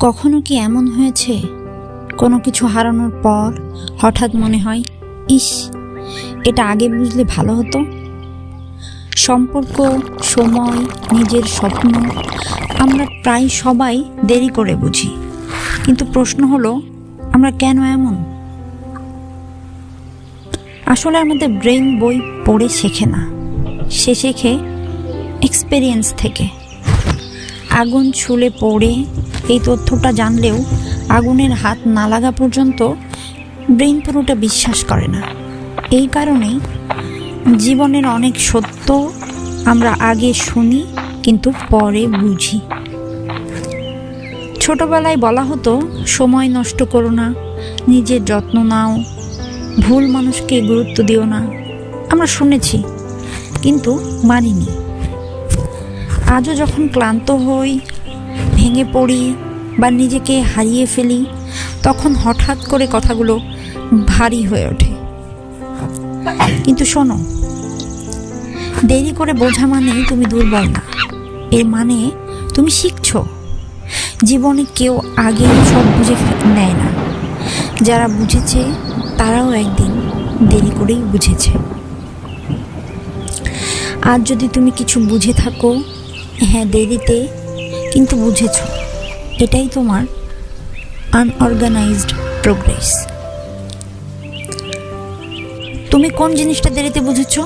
কখনো কি এমন হয়েছে কোনো কিছু হারানোর পর হঠাৎ মনে হয়, ইস, এটা আগে বুঝলে ভালো হতো? সম্পর্ক, সময়, নিজের স্বপ্ন আমরা প্রায় সবাই দেরি করে বুঝি, কিন্তু প্রশ্ন হলো, আমরা কেন এমন? আসলে আমাদের ব্রেইন বই পড়ে শেখে না, সে শেখে এক্সপেরিয়েন্স থেকে। আগুন ছুলে পড়ে এই তথ্যটা জানলেও আগুনের হাত না লাগা পর্যন্ত ব্রেইন পুরোটা বিশ্বাস করে না। এই কারণেই জীবনের অনেক সত্য আমরা আগে শুনি কিন্তু পরে বুঝি। ছোটবেলায় বলা হতো, সময় নষ্ট করো না, নিজের যত্ন নাও, ভুল মানুষকে গুরুত্ব দিও না। আমরা শুনেছি কিন্তু মানিনি। আজও যখন ক্লান্ত হই, ভেঙে পড়ি বা নিজেকে হারিয়ে ফেলি, তখন হঠাৎ করে কথাগুলো ভারী হয়ে ওঠে। কিন্তু শোনো, দেরি করে বোঝা মানে তুমি দুর্বল না, এর মানে তুমি শিখছো। জীবনে কেউ আগে সব বুঝে নেয় না, যারা বুঝেছে তারাও একদিন দেরি করেই বুঝেছে। আজ যদি তুমি কিছু বুঝে থাকো, হ্যাঁ দেরিতে, কিন্তু বুঝেছ, এটাই তোমার আনঅর্গানাইজড প্রোগ্রেস। তুমি কোন জিনিসটা দেরিতে বুঝেছো?